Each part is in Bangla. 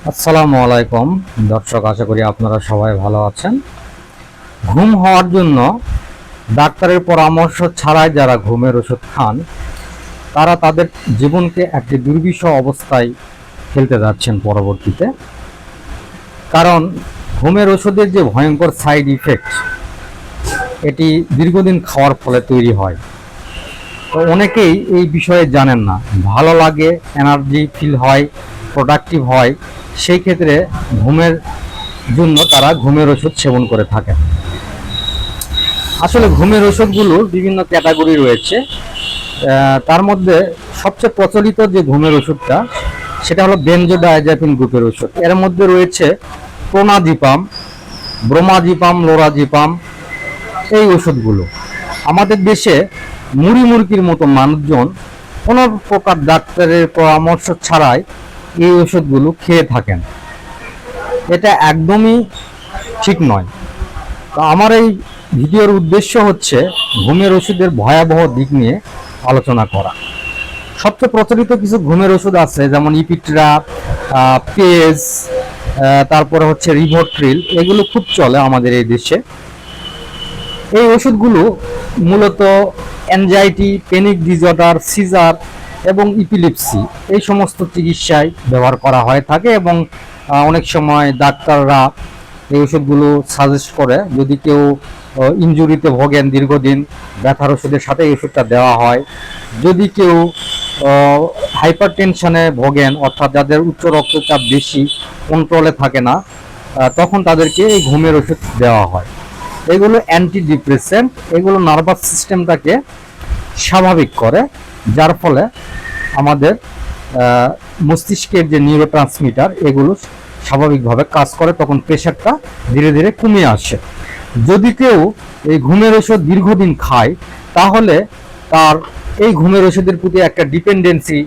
আসসালামু আলাইকুম দর্শক, আশা করি আপনারা সবাই ভালো আছেন। ঘুম হওয়ার জন্য ডাক্তারের পরামর্শ ছাড়াই যারা ঘুমের ওষুধ খান তারা তাদের জীবনকে একটি দুর্বিষহ অবস্থায় ফেলতে যাচ্ছেন পরবর্তীতে। কারণ ঘুমের ওষুধের যে ভয়ঙ্কর সাইড ইফেক্ট এটি দীর্ঘদিন খাওয়ার ফলে তৈরি হয়। তো অনেকেই এই বিষয়ে জানেন না। ভালো লাগে, এনার্জি ফিল হয়, প্রোডাক্টিভ হয়, সেই ক্ষেত্রে ঘুমের জন্য তারা ঘুমের ওষুধ সেবন করে থাকেন। আসলে ঘুমের ওষুধগুলোর বিভিন্ন ক্যাটাগরি রয়েছে। তার মধ্যে সবচেয়ে প্রচলিত যে ঘুমের ওষুধটা সেটা হলো বেনজোডায়াজেপিন গ্রুপের ওষুধ। এর মধ্যে রয়েছে প্রোনাজিপাম, ব্রোমাজিপাম, লোরাজিপাম। এই ওষুধগুলো আমাদের দেশে মুড়ি মুরগির মতো মানুষজন কোনো প্রকার ডাক্তারের পরামর্শ ছাড়াই এই ওষুধগুলো খেয়ে থাকেন। এটা একদমই ঠিক নয়। তো আমার এই ভিডিওর উদ্দেশ্য হচ্ছে ঘুমের ওষুধের ভয়াবহ দিক নিয়ে আলোচনা করা। সবচেয়ে প্রচলিত কিছু ঘুমের ওষুধ আছে, যেমন ইপিট্রা, পেজ, তারপরে হচ্ছে রিভোট্রিল। এগুলো খুব চলে আমাদের এই দেশে। এই ওষুধগুলো মূলত অ্যাংজাইটি, প্যানিক ডিসঅর্ডার, সিজার এবং ইপিলিপসি এই সমস্ত চিকিৎসায় ব্যবহার করা হয়ে থাকে। এবং অনেক সময় ডাক্তাররা এই ওষুধগুলো সাজেস্ট করে, যদি কেউ ইনজুরিতে ভোগেন দীর্ঘদিন, ব্যথার ওষুধের সাথে এই ওষুধটা দেওয়া হয়। যদি কেউ হাইপার টেনশনে ভোগেন, অর্থাৎ যাদের উচ্চ রক্তচাপ বেশি, কন্ট্রোলে থাকে না, তখন তাদেরকে এই ঘুমের ওষুধ দেওয়া হয়। এগুলো অ্যান্টি ডিপ্রেসেন্ট, এগুলো নার্ভাস সিস্টেমটাকে স্বাভাবিক করে, যার ফলে আমাদের মস্তিষ্কের যে নিউরোট্রান্সমিটার এগুলো স্বাভাবিকভাবে কাজ করে, তখন প্রেশারটা ধীরে ধীরে কমে আসে। যদি কেউ এই ঘুমের ওষুধ দীর্ঘদিন খায় তাহলে তার এই ঘুমের ওষুধের প্রতি একটা ডিপেন্ডেন্সি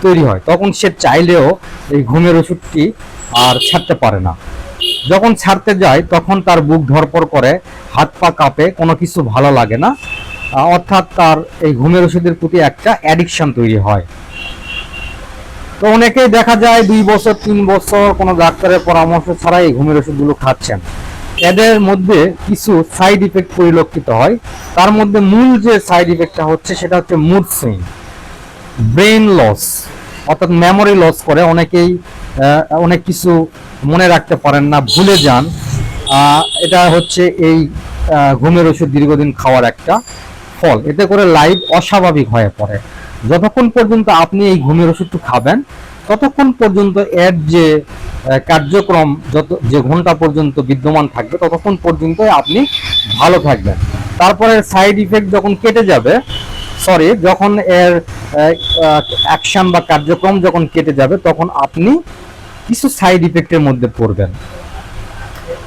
তৈরি হয়, তখন সে চাইলেও এই ঘুমের ওষুধটি আর ছাড়তে পারে না। যখন ছাড়তে যায় তখন তার বুক ধড়ফড় করে, হাত পা কাঁপে, কোনো কিছু ভালো লাগে না, অর্থাৎ তার এই ঘুমের ওষুধের প্রতি একটা অ্যাডিকশন তৈরি হয়। তো অনেকেই দেখা যায় 2 বছর 3 বছর কোনো ডাক্তারের পরামর্শ ছাড়া এই ঘুমের ওষুধগুলো খাচ্ছেন। এদের মধ্যে কিছু সাইড ইফেক্ট পরিলক্ষিত হয়। তার মধ্যে মূল যে সাইড ইফেক্টটা হচ্ছে সেটা হচ্ছে মুড সুইং, ব্রেন লস, অর্থাৎ মেমোরি লস করে। অনেকেই অনেক কিছু মনে রাখতে পারেন না, ভুলে যান। এটা হচ্ছে এই ঘুমের ওষুধ দীর্ঘদিন খাওয়ার একটা ফল। এতে করে লাইফ অস্বাভাবিক হয়ে পড়ে। যতক্ষণ পর্যন্ত আপনি এই ঘুমের ওষুধটা খাবেন ততক্ষণ পর্যন্ত এর যে কার্যক্রম যে ঘন্টা পর্যন্ত বিদ্যমান থাকবে ততক্ষণ পর্যন্ত আপনি ভালো থাকবেন। তারপরে সাইড ইফেক্ট যখন কেটে যাবে, যখন এর অ্যাকশন বা কার্যক্রম যখন কেটে যাবে তখন আপনি কিছু সাইড ইফেক্টের মধ্যে পড়বেন,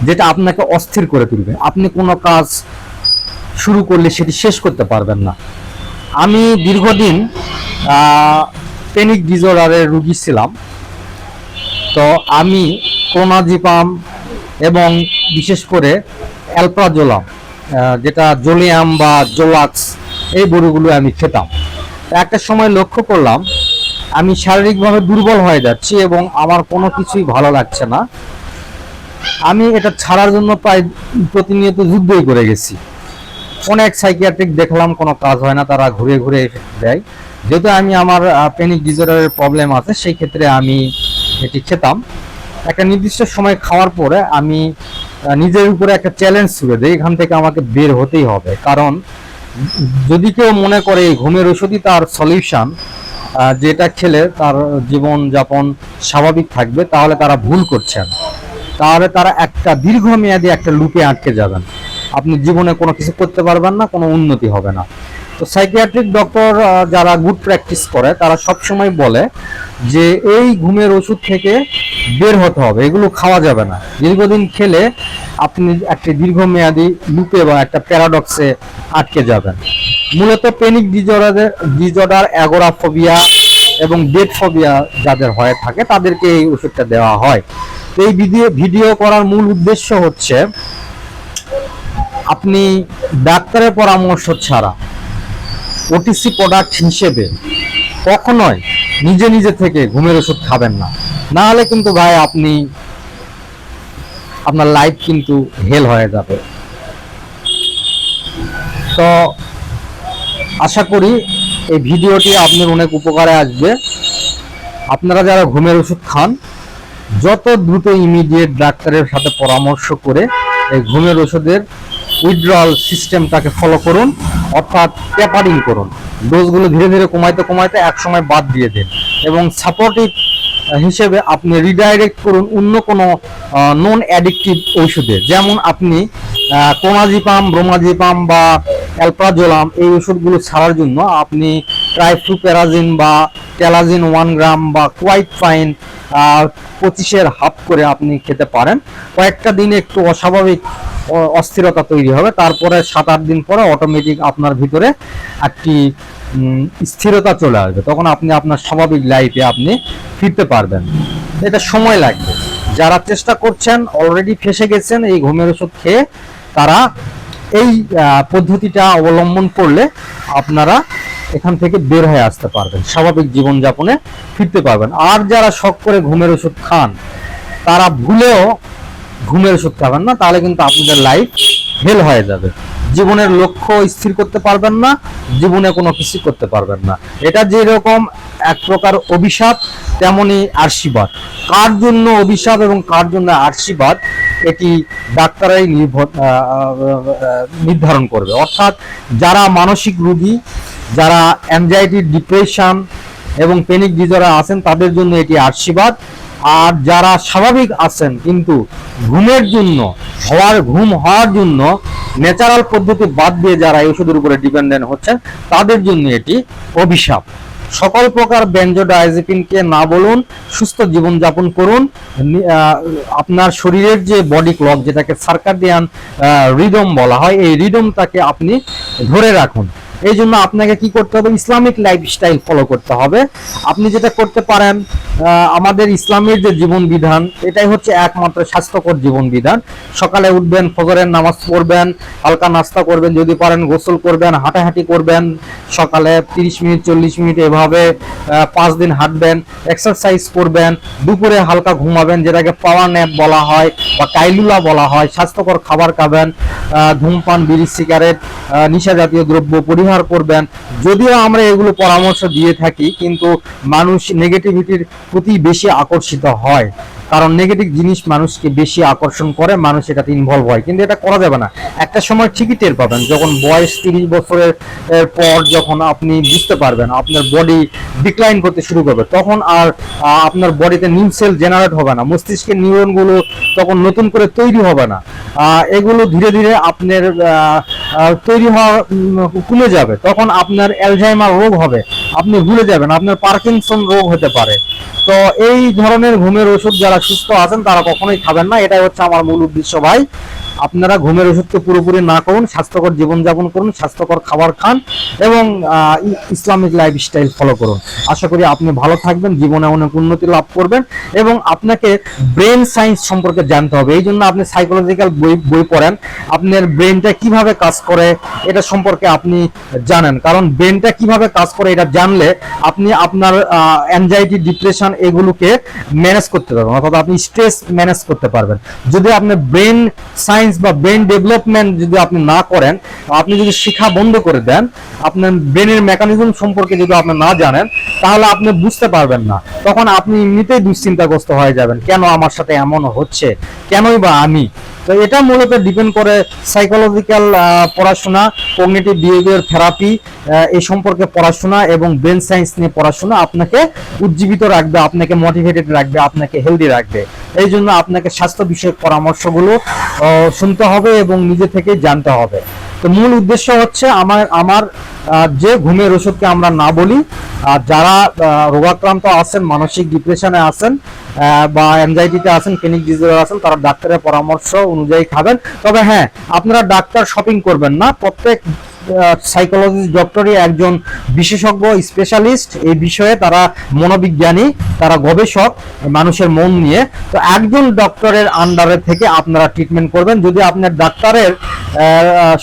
যেটা আপনাকে অস্থির করে তুলবে। আপনি কোনো কাজ শুরু করলে সেটি শেষ করতে পারবেন না। আমি দীর্ঘদিন প্যানিক ডিসঅর্ডারের রুগী ছিলাম। তো আমি ক্লোনাজিপাম এবং বিশেষ করে অ্যালপ্রাজোলাম, যেটা জোলিয়াম বা জোলাক্স, এই বড়িগুলো আমি খেতাম। একটা সময় লক্ষ্য করলাম আমি শারীরিকভাবে দুর্বল হয়ে যাচ্ছি এবং আমার কোনো কিছুই ভালো লাগছে না। আমি এটা ছাড়ার জন্য প্রায় প্রতিনিয়ত যুদ্ধই করে গেছি। অনেক সাইকিয়াট্রিক দেখলাম, কোনো কাজ হয় না, তারা ঘুরে ঘুরে দেয়। যেহেতু আমি আমার প্যানিক ডিসঅর্ডারের প্রবলেম আছে, সেই ক্ষেত্রে আমি এটি খেতাম। একটা নির্দিষ্ট সময় খাওয়ার পরে আমি নিজের উপরে একটা চ্যালেঞ্জ ছুড়ে দিই, এখান থেকে আমাকে বের হতেই হবে। কারণ যদি কেউ মনে করে এই ঘুমের ওষুধই তার সলিউশন, যেটা খেলে তার জীবন যাপন স্বাভাবিক থাকবে, তাহলে তারা ভুল করছেন। তাহলে তারা একটা দীর্ঘমেয়াদী একটা লুপে আটকে যাবেন। আপনি জীবনে কোনো কিছু করতে পারবেন না, কোনো উন্নতি হবে না। তো সাইকিয়াট্রিক ডক্টর যারা গুড প্র্যাকটিস করে তারা সবসময় বলে যে এই ঘুমের ওষুধ থেকে বের হতে হবে, এগুলো খাওয়া যাবে না। দীর্ঘদিন খেলে আপনি একটি দীর্ঘমেয়াদী লুপে বা একটা প্যারাডক্সে আটকে যাবেন। মূলত প্যানিক ডিসঅর্ডার, অ্যাগোরাফোবিয়া এবং ডেট ফোবিয়া যাদের হয়ে থাকে তাদেরকে এই ওষুধটা দেওয়া হয়। তো এই ভিডিও করার মূল উদ্দেশ্য হচ্ছে আপনি ডাক্তারের পরামর্শ ছাড়া ওটিসি প্রোডাক্ট হিসেবে কখনোই নিজে নিজে থেকে ঘুমের ওষুধ খাবেন না। না হলে কিন্তু ভাই আপনার লাইফ কিন্তু হেল হয়ে যাবে। তো আশা করি এই ভিডিওটি আপনার অনেক উপকারে আসবে। আপনারা যারা ঘুমের ওষুধ খান, যত দ্রুত ইমিডিয়েট ডাক্তারের সাথে পরামর্শ করে এই ঘুমের ওষুধের উইথড্রয়াল সিস্টেমটাকে ফলো করুন, অর্থাৎ টেপারিং করুন। ডোজগুলো ধীরে ধীরে কমাইতে কমাইতে একসময় বাদ দিয়ে দিন, এবং সাপোর্টিভ হিসেবে আপনি রিডাইরেক্ট করুন অন্য কোনো নন অ্যাডিকটিভ ঔষধে। যেমন আপনি ক্লোনাজিপাম, ব্রোমাজিপাম বা অ্যালপ্রাজোলাম এই ওষুধগুলো ছাড়ার জন্য আপনি ট্রাইফ্লুপেরাজিন বা টেলাজিন 1 গ্রাম বা কোয়াইট ফাইন 25-এর হাফ করে আপনি খেতে পারেন। কয়েকটা দিন একটু অস্বাভাবিক অস্থিরতা তৈরি হবে, তারপরে 7-8 দিন পরে অটোমেটিক আপনার ভিতরে একটি স্থিরতা চলে আসবে, তখন আপনি আপনার স্বাভাবিক লাইফে আপনি ফিরতে পারবেন। এটা সময় লাগবে। যারা চেষ্টা করছেন, অলরেডি ফেসে গেছেন এই ঘুমের ওষুধ খেয়ে, তারা এই পদ্ধতিটা অবলম্বন করলে আপনারা এখান থেকে বের হয়ে আসতে পারবেন, স্বাভাবিক জীবনযাপনে ফিরতে পারবেন। আর যারা শখ করে ঘুমের ওষুধ খান, তারা ভুলেও ঘুমের ওষুধ খাবেন না, তাহলে কিন্তু আপনাদের লাইফ হেল হয়ে যাবে। জীবনের লক্ষ্য স্থির করতে পারবেন না, জীবনে কোনো কিছু করতে পারবেন না। এটা যেরকম এক প্রকার অভিশাপ, তেমনি আশীর্বাদ। কার জন্য অভিশাপ এবং কার জন্য আশীর্বাদ, এটি ডাক্তারাই নির্ধারণ করবে। অর্থাৎ যারা মানসিক রোগী, যারা অ্যাংজাইটি, ডিপ্রেশন এবং প্যানিক ডিসঅর্ডার আছেন, তাদের জন্য এটি আশীর্বাদ। আর যারা স্বাভাবিক আছেন কিন্তু ঘুম হওয়ার জন্য ন্যাচারাল পদ্ধতি বাদ দিয়ে যারা এই ওষুধের উপরে ডিপেন্ডেন্ট হচ্ছেন, তাদের জন্য এটি অভিশাপ। সকল প্রকার বেনজোডায়াজেপিনকে না বলুন, সুস্থ জীবনযাপন করুন। আপনার শরীরের যে বডি ক্লক, যেটাকে সার্কাডিয়ান রিদম বলা হয়, এই রিদমটাকে আপনি ধরে রাখুন। এই জন্য আপনাকে কি করতে হবে? ইসলামিক লাইফস্টাইল ফলো করতে হবে। আপনি যেটা করতে পারেন, আমাদের ইসলামের যে জীবন বিধান, এটাই হচ্ছে একমাত্র স্বাস্থ্যকর জীবন বিধান। সকালে উঠবেন, ফজরের নামাজ পড়বেন, হালকা নাস্তা করবেন, যদি পারেন গোসল করবেন, হাঁটাহাঁটি করবেন, সকালে 30 মিনিট 40 মিনিট এভাবে 5 দিন হাঁটবেন, এক্সারসাইজ করবেন, দুপুরে হালকা ঘুমাবেন, যেটাকে পাওয়ার ন্যাপ বলা হয় বা কাইলুলা বলা হয়। স্বাস্থ্যকর খাবার খাবেন, ধূমপান, বিড়ি, সিগারেট, নেশা জাতীয় দ্রব্য পরিহার করবেন। যদিও আমরা এগুলো পরামর্শ দিয়ে থাকি, কিন্তু মানুষ নেগেটিভিটির প্রতি বেশি আকর্ষিত হয়, কারণ নেগেটিভ জিনিস মানুষকে বেশি আকর্ষণ করে, মানুষ এটাতে ইনভলভ হয়। কিন্তু এটা করা যাবে না। একটা সময় ঠিকই টের পাবেন, যখন বয়স 30 বছরের পর যখন আপনি বুঝতে পারবেন আপনার বডি ডিক্লাইন করতে শুরু করবে, তখন আর আপনার বডিতে নিউ সেল জেনারেট হবে না, মস্তিষ্কের নিউরনগুলো তখন নতুন করে তৈরি হবে না। এগুলো ধীরে ধীরে আপনার তৈরি হওয়া কমে যাবে, তখন আপনার অ্যালঝাইমার রোগ হবে, আপনি ভুলে যাবেন, আপনার পার্কিনসন রোগ হতে পারে। তো এই ধরনের ঘুমের ওষুধ যারা সুস্থ আছেন তারা কখনোই খাবেন না। এটাই হচ্ছে আমার মূল উদ্দেশ্য ভাই। আপনারা ঘুমের ওষুধকে পুরোপুরি না করুন, স্বাস্থ্যকর জীবনযাপন করুন, স্বাস্থ্যকর খাবার খান এবং ইসলামিক লাইফস্টাইল ফলো করুন। আশা করি আপনি ভালো থাকবেন, জীবনে অনেক উন্নতি লাভ করবেন। এবং আপনাকে ব্রেন সায়েন্স সম্পর্কে জানতে হবে। এই জন্য আপনি সাইকোলজিক্যাল বই পড়েন, আপনার ব্রেনটা কিভাবে কাজ করে এটা সম্পর্কে আপনি জানেন। কারণ ব্রেনটা কিভাবে কাজ করে এটা জানলে আপনি আপনার অ্যাংজাইটি, ডিপ্রেশন এগুলোকে ম্যানেজ করতে পারবেন, অর্থাৎ আপনি স্ট্রেস ম্যানেজ করতে পারবেন। যদি আপনার ব্রেন সায়েন্স বা ব্রেন ডেভেলপমেন্ট যদি আপনি না করেন, আপনি যদি শিক্ষা বন্ধ করে দেন, আপনার ব্রেনের মেকানিজম সম্পর্কে যদি আপনি না জানেন, তাহলে আপনি বুঝতে পারবেন না। তখন আপনি এমনিতেই দুশ্চিন্তাগ্রস্ত হয়ে যাবেন, কেন আমার সাথে এমন হচ্ছে, কেনই বা আমি। তো এটা মূলত ডিপেন্ড করে সাইকোলজিক্যাল পড়াশোনা, কগনিটিভ বিহেভিয়ার থেরাপি এই সম্পর্কে পড়াশোনা এবং ব্রেন সায়েন্স নিয়ে পড়াশোনা আপনাকে উজ্জীবিত রাখবে, আপনাকে মোটিভেটেড রাখবে, আপনাকে হেলদি রাখবে। এই জন্য আপনাকে স্বাস্থ্য বিষয়ক পরামর্শগুলো শুনতে হবে এবং নিজে থেকে জানতে হবে। তো মূল উদ্দেশ্য হচ্ছে আমার যে ঘুমের ওষুধকে আমরা না বলি, যারা রোগাক্রান্ত আছেন, মানসিক ডিপ্রেশনে আছেন বা অ্যাংজাইটিতে আছেন, প্যানিক ডিসঅর্ডার আছেন, তারা ডাক্তারের পরামর্শ অনুযায়ী খাবেন। তবে হ্যাঁ, আপনারা ডাক্তার শপিং করবেন না। প্রত্যেক সাইকোলজিস্ট ডক্টরই একজন বিশেষজ্ঞ স্পেশালিস্ট এই বিষয়ে, তারা মনোবিজ্ঞানী, তারা গবেষক মানুষের মন নিয়ে। তো একজন ডক্টরের আন্ডারে থেকে আপনারা ট্রিটমেন্ট করবেন। যদি আপনার ডাক্তারের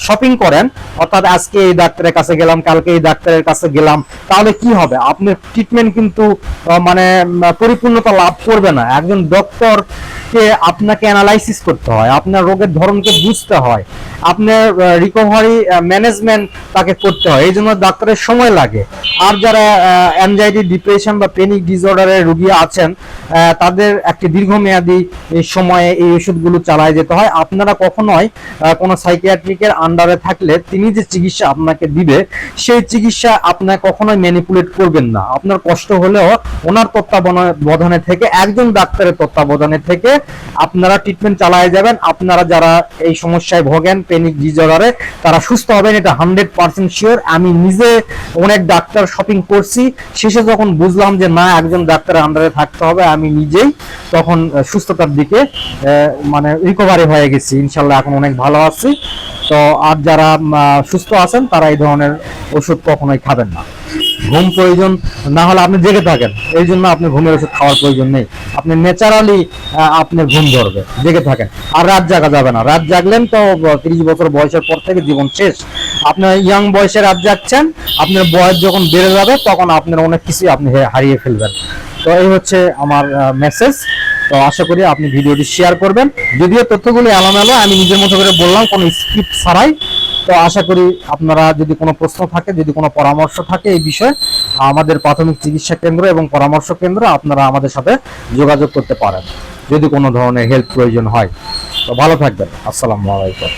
শপিং করেন, অর্থাৎ আজকে এই ডাক্তারের কাছে গেলাম, কালকে এই ডাক্তারের কাছে গেলাম, তাহলে কি হবে? আপনার ট্রিটমেন্ট কিন্তু মানে পরিপূর্ণতা লাভ করবে না। একজন ডক্টরকে আপনাকে অ্যানালাইসিস করতে হয়, আপনার রোগের ধরনকে বুঝতে হয়, আপনার রিকভারি ম্যানেজমেন্ট তাকে করতে হয়, এই জন্য ডাক্তারের সময় লাগে। আর যারা অ্যাংজাইটি, ডিপ্রেশন বা প্যানিক ডিসঅর্ডারের রোগী আছেন, তাদের একটি দীর্ঘমেয়াদী সময়ে এই ওষুধগুলো চালায় যেতে হয়। আপনারা কখনোই কোনো সাইকিয়াট্রিকের আন্ডারে থাকলে তিনি যে চিকিৎসা আপনাকে দিবে, সেই চিকিৎসা আপনার কখনোই ম্যানিপুলেট করবেন না। আপনার কষ্ট হলেও ওনার তত্ত্বাবধানে থেকে, একজন ডাক্তারের তত্ত্বাবধানে থেকে আপনারা ট্রিটমেন্ট চালায় যাবেন। আপনারা যারা এই সমস্যায় ভোগেন, প্যানিক ডিসঅর্ডারে, তারা সুস্থ হবেন, এটা 100% শিওর। আমি নিজে অনেক ডাক্তার শপিং করছি, শেষে যখন বুঝলাম যে না, একজন ডাক্তারের আন্ডারে থাকতে হবে, আমি নিজেই তখন সুস্থতার দিকে মানে রিকভারি হয়ে গেছি ইনশাল্লাহ, এখন অনেক ভালো আছি। তো আর যারা সুস্থ আছেন তারা এই ধরনের ওষুধ কখনোই খাবেন না। ঘুম প্রয়োজন না হলে আপনি জেগে থাকেন, এই জন্য আপনি ঘুমের ওষুধ খাওয়ার প্রয়োজন নেই। আপনি ন্যাচারালি আপনার ঘুম ধরবে, জেগে থাকেন। আর রাত জাগা যাবে না, রাত জাগলেন তো 30 বছর বয়সের পর থেকে জীবন শেষ। আপনার ইয়াং বয়সে রাত জাগছেন, আপনার বয়স যখন বেড়ে যাবে তখন আপনার অনেক কিছু আপনি হারিয়ে ফেলবেন। তো এই হচ্ছে আমার মেসেজ। তো আশা করি আপনি ভিডিওটি শেয়ার করবেন। যদিও তথ্যগুলো এলোমেলো, আমি নিজের মতো করে বললাম, কোনো স্ক্রিপ্ট ছাড়াই। তো আশা করি আপনারা যদি কোনো প্রশ্ন থাকে, যদি কোনো পরামর্শ থাকে এই বিষয়ে, আমাদের প্রাথমিক চিকিৎসা কেন্দ্র এবং পরামর্শ কেন্দ্র, আপনারা আমাদের সাথে যোগাযোগ করতে পারেন যদি কোনো ধরনের হেল্প প্রয়োজন হয়। তো ভালো থাকবেন। আসসালামু আলাইকুম।